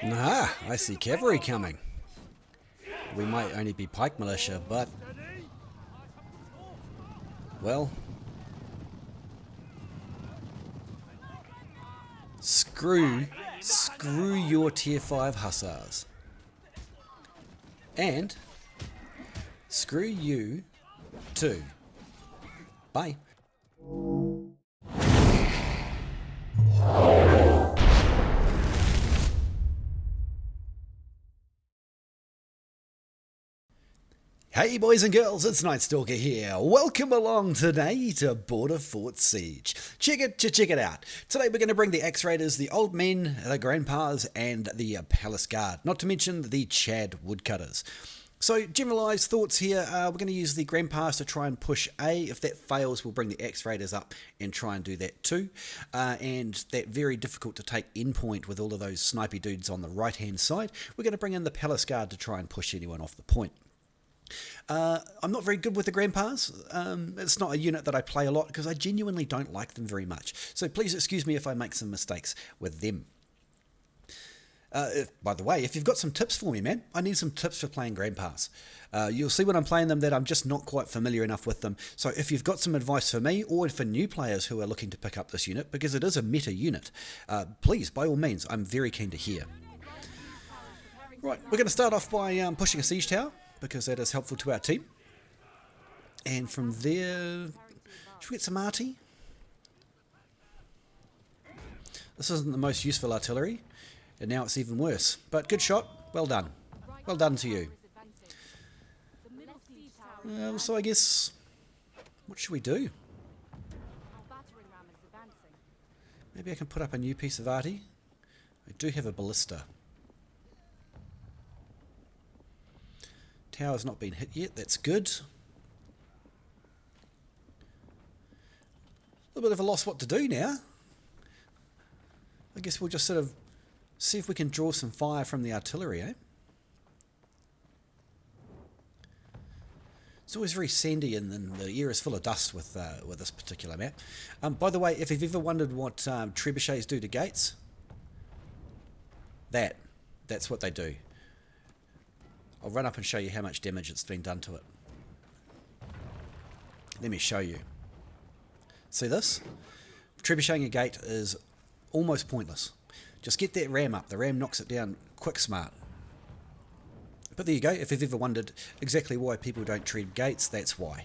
Ah, I see cavalry coming. We might only be pike militia, but... well... Screw your tier 5 hussars. And screw you too. Bye. Hey boys and girls, it's KnightStalker here. Welcome along today to Border Fort Siege. Check it out. Today we're going to bring the Axe Raiders, the Old Men, the Grandpas, and the Palace Guard. Not to mention the Chad Woodcutters. So generalised thoughts here, we're going to use the Grandpas to try and push A. If that fails, we'll bring the Axe Raiders up and try and do that too. And that very difficult to take endpoint with all of those snipey dudes on the right hand side, we're going to bring in the Palace Guard to try and push anyone off the point. I'm not very good with the Grandpas. It's not a unit that I play a lot because I genuinely don't like them very much. So please excuse me if I make some mistakes with them. By the way, if you've got some tips for me, man, I need some tips for playing Grandpas. You'll see when I'm playing them that I'm just not quite familiar enough with them. So if you've got some advice for me or for new players who are looking to pick up this unit, because it is a meta unit, please, by all means, I'm very keen to hear. Right, we're going to start off by pushing a siege tower, because that is helpful to our team. And from there, should we get some arty? This isn't the most useful artillery, and now it's even worse. But good shot, well done. Well done to you. So I guess, what should we do? Maybe I can put up a new piece of arty. I do have a ballista. Tower's not been hit yet, that's good. A little bit of a loss what to do now. I guess we'll just sort of see if we can draw some fire from the artillery, eh? It's always very sandy and the air is full of dust with this particular map. By the way, if you've ever wondered what trebuchets do to gates, that's what they do. I'll run up and show you how much damage it's been done to it. Let me show you. See this? Trebucheting a gate is almost pointless. Just get that ram up. The ram knocks it down quick smart. But there you go. If you've ever wondered exactly why people don't treat gates, that's why.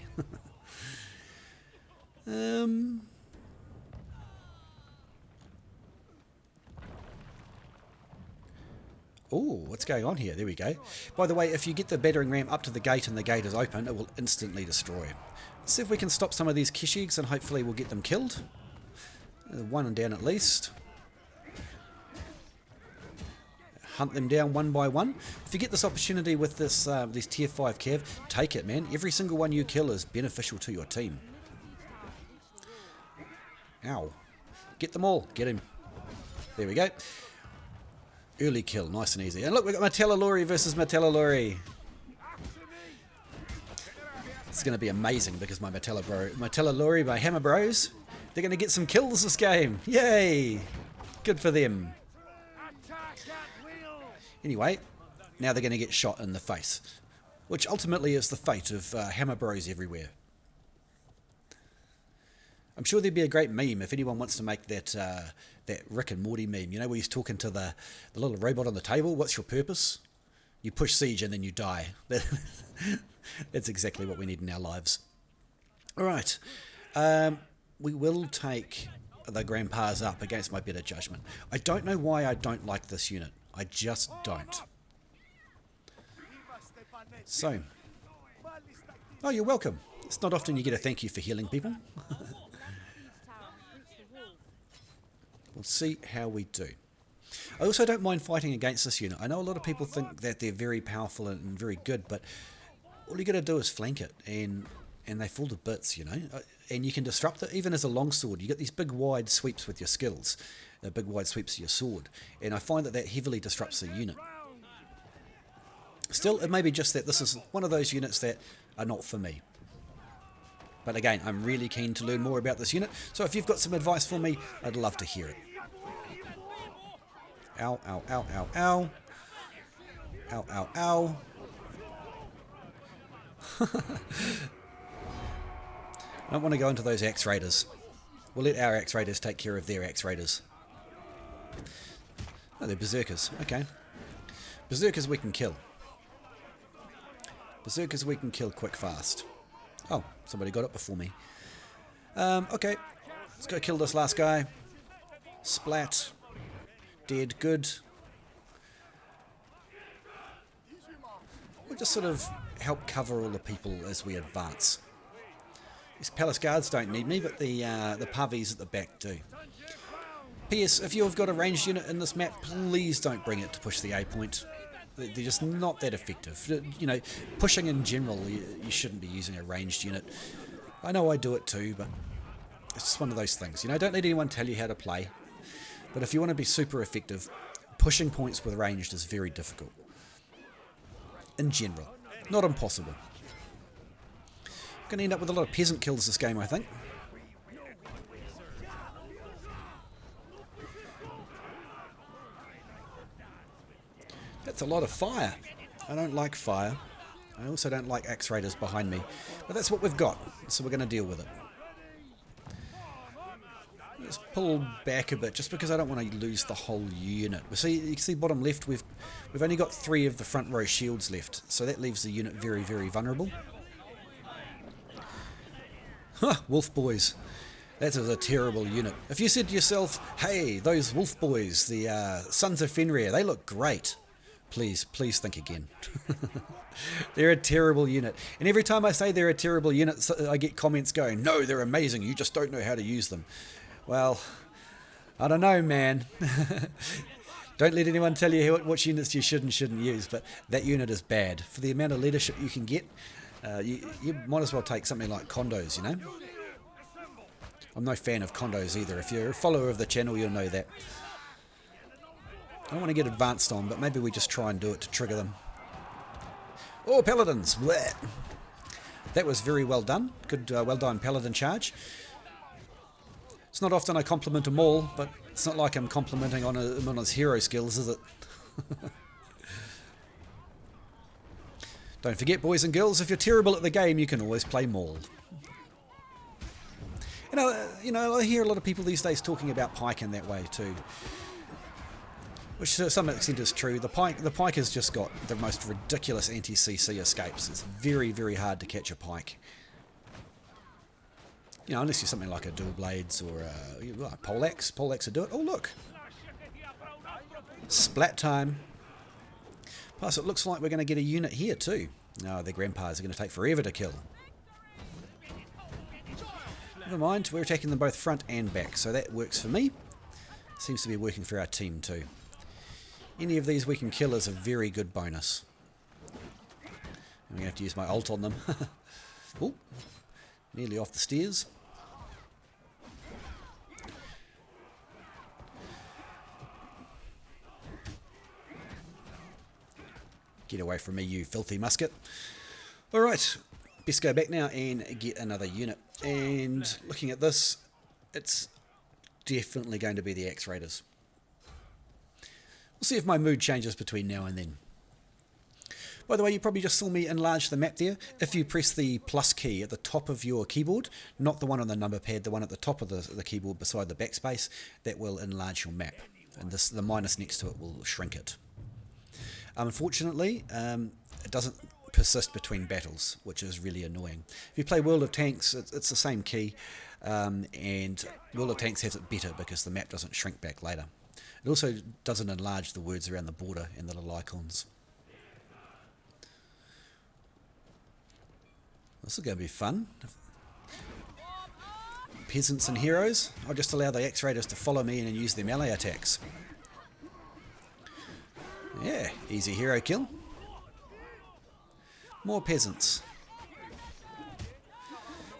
Oh, what's going on here? There we go. By the way, if you get the battering ram up to the gate and the gate is open, it will instantly destroy. Let's see if we can stop some of these Keshigs and hopefully we'll get them killed. One and down at least. Hunt them down one by one. If you get this opportunity with this these tier 5 cav, take it, man. Every single one you kill is beneficial to your team. Ow. Get them all. Get him. There we go. Early kill, nice and easy. And look, we've got Martellalori versus Martellalori. It's going to be amazing because my Martellalori, my Hammer Bros, they're going to get some kills this game. Yay! Good for them. Anyway, now they're going to get shot in the face, which ultimately is the fate of Hammer Bros everywhere. I'm sure there'd be a great meme if anyone wants to make that that Rick and Morty meme, you know, where he's talking to the little robot on the table. What's your purpose? You push siege and then you die. That's exactly what we need in our lives. Alright, we will take the Grandpas up against my better judgment. I don't know why I don't like this unit. I just don't. So, oh, you're welcome. It's not often you get a thank you for healing people. We'll see how we do. I also don't mind fighting against this unit. I know a lot of people think that they're very powerful and very good, but all you got to do is flank it, and they fall to bits, you know. And you can disrupt it, even as a longsword. You get these big wide sweeps with your skills, big wide sweeps of your sword, and I find that that heavily disrupts the unit. Still, it may be just that this is one of those units that are not for me. But again, I'm really keen to learn more about this unit, so if you've got some advice for me, I'd love to hear it. Ow, ow, ow, ow, ow. Ow, ow, ow. I don't want to go into those Axe Raiders. We'll let our Axe Raiders take care of their Axe Raiders. Oh, they're Berserkers. Okay. Berserkers we can kill. Berserkers we can kill quick, fast. Oh, somebody got it before me. Okay. Let's go kill this last guy. Splat. Dead. Good. We'll just sort of help cover all the people as we advance. These palace guards don't need me, but the pavies at the back do. P.S. If you've got a ranged unit in this map, please don't bring it to push the A point. They're just not that effective. You know, pushing in general, you shouldn't be using a ranged unit. I know I do it too, but it's just one of those things. You know, don't let anyone tell you how to play. But if you want to be super effective, pushing points with ranged is very difficult. In general. Not impossible. Going to end up with a lot of peasant kills this game, I think. That's a lot of fire. I don't like fire. I also don't like Axe Raiders behind me. But that's what we've got, so we're going to deal with it. Let's pull back a bit, just because I don't want to lose the whole unit. You can see bottom left, we've only got 3 of the front row shields left, so that leaves the unit very, very vulnerable. Huh, Wolf Boys. That is a terrible unit. If you said to yourself, hey, those Wolf Boys, the Sons of Fenrir, they look great. Please think again. They're a terrible unit. And every time I say they're a terrible unit, I get comments going, no, they're amazing, you just don't know how to use them. Well, I don't know, man. Don't let anyone tell you what units you should and shouldn't use, but that unit is bad. For the amount of leadership you can get, you might as well take something like condos, you know? I'm no fan of condos either. If you're a follower of the channel, you'll know that. I don't want to get advanced on, but maybe we just try and do it to trigger them. Oh, paladins! Blech. That was very well done. Good, well done paladin charge. It's not often I compliment them all, but it's not like I'm complimenting on him on his hero skills, is it? Don't forget, boys and girls, if you're terrible at the game, you can always play Maul. You know, I hear a lot of people these days talking about Pike in that way too. Which to some extent is true. The Pike has just got the most ridiculous anti-CC escapes. It's very, very hard to catch a Pike. You know, unless you're something like a Dual Blades or a Poleaxe. Poleaxe would do it. Oh, look! Splat time. Plus, it looks like we're going to get a unit here too. No, their grandpas are going to take forever to kill. Never mind, we're attacking them both front and back, so that works for me. Seems to be working for our team too. Any of these we can kill is a very good bonus. I'm going to have to use my ult on them. Oh, nearly off the stairs. Get away from me, you filthy musket. Alright, best go back now and get another unit. And looking at this, it's definitely going to be the Axe Raiders. We'll see if my mood changes between now and then. By the way, you probably just saw me enlarge the map there. If you press the plus key at the top of your keyboard, not the one on the number pad, the one at the top of the keyboard beside the backspace, that will enlarge your map. And the minus next to it will shrink it. Unfortunately, it doesn't persist between battles, which is really annoying. If you play World of Tanks, it's the same key, and World of Tanks has it better because the map doesn't shrink back later. It also doesn't enlarge the words around the border and the little icons. This is going to be fun. Peasants and heroes. I'll just allow the Axe Raiders to follow me and use their melee attacks. Yeah, easy hero kill. More peasants.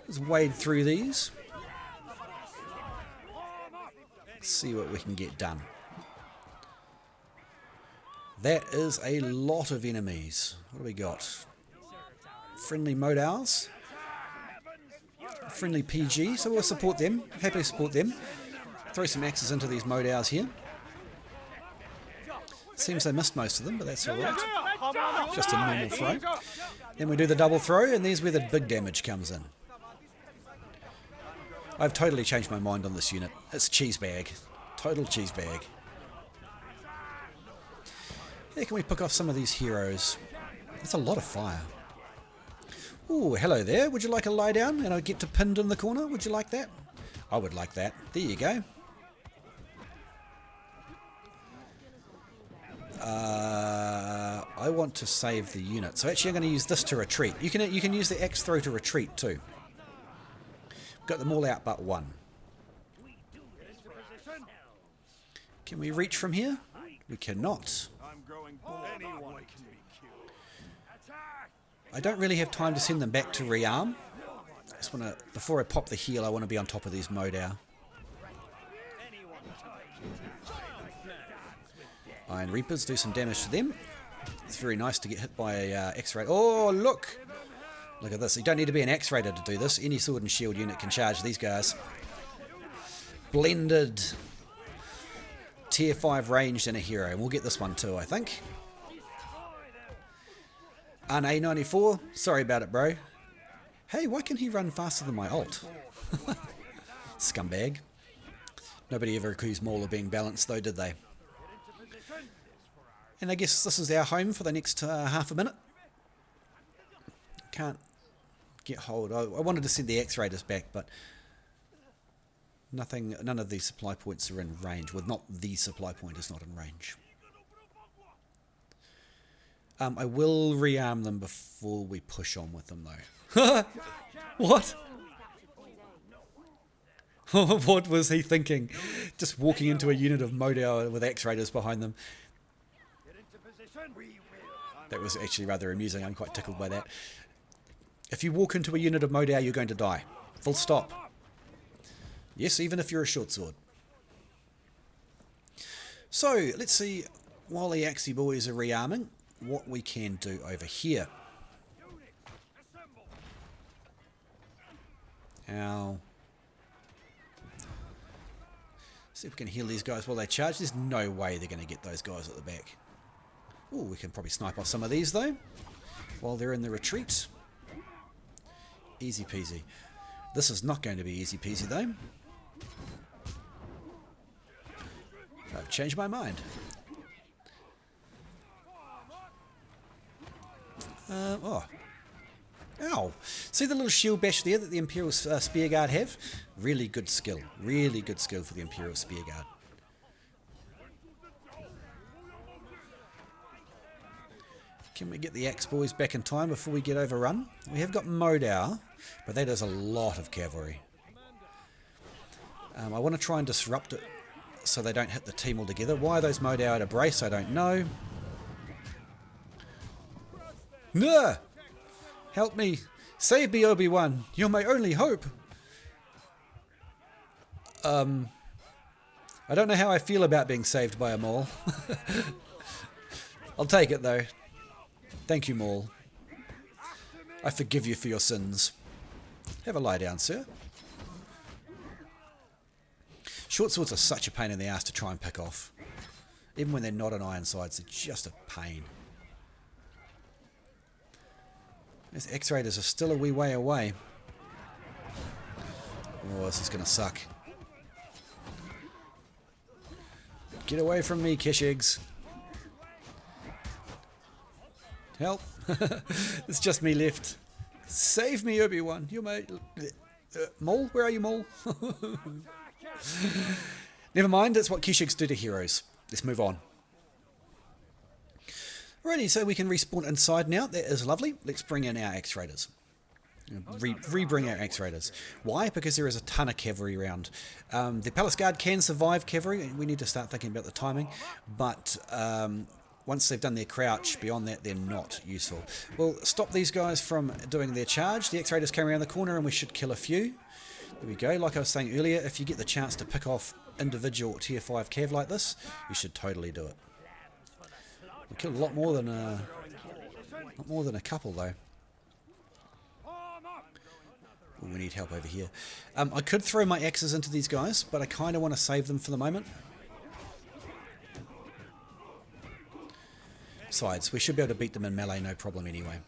Let's wade through these. See what we can get done. That is a lot of enemies. What do we got? Friendly Modals. Friendly PG, so we'll support them. Happily support them. Throw some axes into these Modals here. Seems they missed most of them, but that's alright. Just a normal throw. Then we do the double throw, and there's where the big damage comes in. I've totally changed my mind on this unit. It's cheese bag. Total cheese bag. Yeah, can we pick off some of these heroes? That's a lot of fire. Ooh, hello there. Would you like a lie down and I get to pinned in the corner? Would you like that? I would like that. There you go. I want to save the unit. So actually I'm going to use this to retreat. You can use the X throw to retreat too. Got them all out but one. Can we reach from here? We cannot. I don't really have time to send them back to rearm. I just want to, before I pop the heal, I want to be on top of these Modau. Iron Reapers do some damage to them. It's very nice to get hit by a X-Ray. Oh, look! Look at this. You don't need to be an X-Rated to do this. Any sword and shield unit can charge these guys. Blended. Tier 5 ranged and a hero. And we'll get this one too, I think. An A94. Sorry about it, bro. Hey, why can he run faster than my ult? Scumbag. Nobody ever accused Maul of being balanced though, did they? And I guess this is our home for the next half a minute. Can't get hold. I wanted to send the X-Raiders back, but none of these supply points are in range. Well, not the supply point is not in range. I will rearm them before we push on with them, though. What? What was he thinking? Just walking into a unit of Modau with X-Raiders behind them. That was actually rather amusing. I'm quite tickled by that. If you walk into a unit of Modau, you're going to die. Full stop. Yes, even if you're a short sword. So, let's see, while the Axey Bois are rearming, what we can do over here. Ow. See if we can heal these guys while they charge. There's no way they're going to get those guys at the back. Ooh, we can probably snipe off some of these though, while they're in the retreat. Easy peasy. This is not going to be easy peasy though. I've changed my mind. Oh. Ow. See the little shield bash there that the Imperial Spear Guard have? Really good skill. Really good skill for the Imperial Spear Guard. Can we get the Axe Boys back in time before we get overrun? We have got Modau, but that is a lot of cavalry. I want to try and disrupt it so they don't hit the team altogether. Why are those Modau at a brace? I don't know. No! Help me! Save me, Obi-Wan! You're my only hope! I don't know how I feel about being saved by a Maul. I'll take it though. Thank you, Maul. I forgive you for your sins. Have a lie down, sir. Short swords are such a pain in the ass to try and pick off. Even when they're not on iron sides, they're just a pain. These X-Raiders are still a wee way away. Oh, this is going to suck. Get away from me, Kish Eggs. Help. It's just me left. Save me, Obi-Wan. You're my... Maul? Where are you, Maul? Never mind, that's what Kish Eggs do to heroes. Let's move on. Alrighty, so we can respawn inside now. That is lovely. Let's bring in our X-Raiders. Re-bring our X-Raiders. Why? Because there is a ton of cavalry around. The Palace Guard can survive cavalry. We need to start thinking about the timing. But once they've done their crouch, beyond that, they're not useful. We'll stop these guys from doing their charge. The X-Raiders came around the corner and we should kill a few. There we go. Like I was saying earlier, if you get the chance to pick off individual tier 5 cav like this, you should totally do it. We killed a lot more than a couple though. Ooh, we need help over here. I could throw my axes into these guys, but I kind of want to save them for the moment. sides. We should be able to beat them in melee, no problem anyway.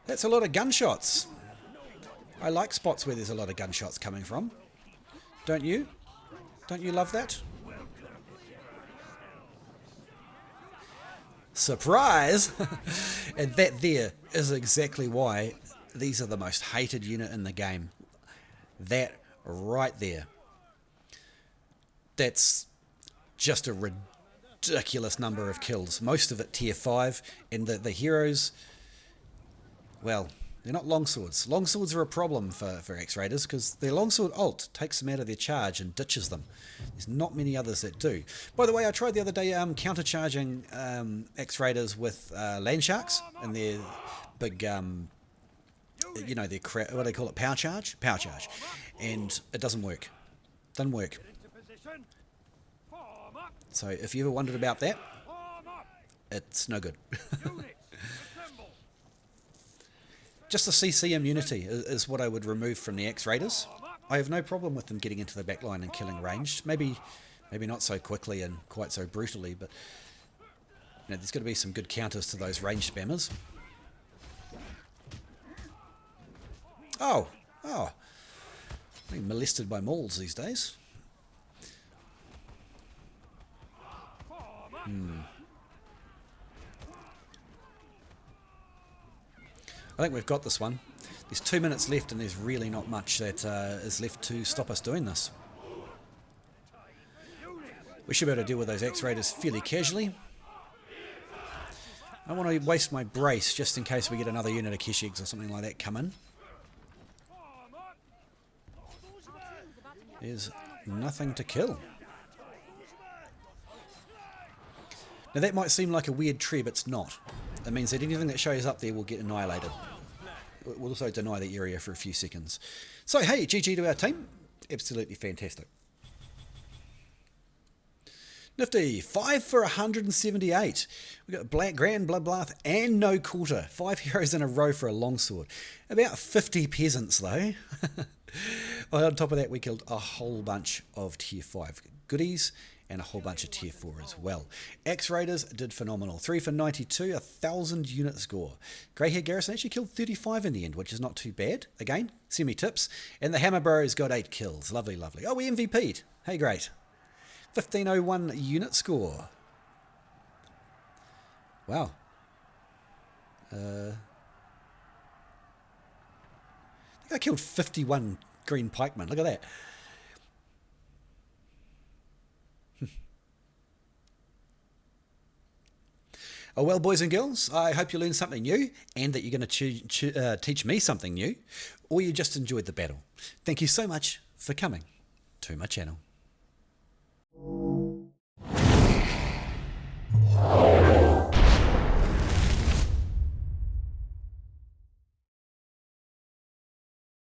That's a lot of gunshots. I like spots where there's a lot of gunshots coming from. Don't you? Don't you love that? Surprise! And that there is exactly why these are the most hated unit in the game. That right there. That's just a ridiculous number of kills. Most of it tier 5. And the heroes, well, they're not longswords. Longswords are a problem for X-Raiders because their longsword ult takes them out of their charge and ditches them. There's not many others that do. By the way, I tried the other day countercharging X-Raiders with land sharks and their big, you know, their what do they call it? Power charge? Power charge. And it doesn't work. Doesn't work. So if you ever wondered about that, it's no good. Just the CC immunity is what I would remove from the X-Raiders. I have no problem with them getting into the back line and killing ranged. Maybe not so quickly and quite so brutally, but you know, there's got to be some good counters to those ranged spammers. Oh, being molested by mauls these days. I think we've got this one. There's 2 minutes left and there's really not much that is left to stop us doing this. We should be able to deal with those X-Raiders fairly casually. I don't want to waste my brace just in case we get another unit of Keshigs or something like that come in. There's nothing to kill. Now that might seem like a weird treb, it's not. It means that anything that shows up there will get annihilated. We'll also deny the area for a few seconds. So hey, GG to our team. Absolutely fantastic. Nifty, 5 for 178. We've got Black Grand, Bloodbath, and no quarter. 5 heroes in a row for a longsword. About 50 peasants though. Well, on top of that, we killed a whole bunch of tier 5 goodies and a whole bunch of tier 4 as well. X-Raiders did phenomenal. 3 for 92, 1,000 unit score. Greyhair Garrison actually killed 35 in the end, which is not too bad. Again, semi-tips. And the Hammer Bros got 8 kills. Lovely, lovely. Oh, we MVP'd. Hey, great. 1501 unit score. Wow. I think I killed 51 green pikemen. Look at that. Oh well, boys and girls, I hope you learned something new and that you're going to teach me something new, or you just enjoyed the battle. Thank you so much for coming to my channel.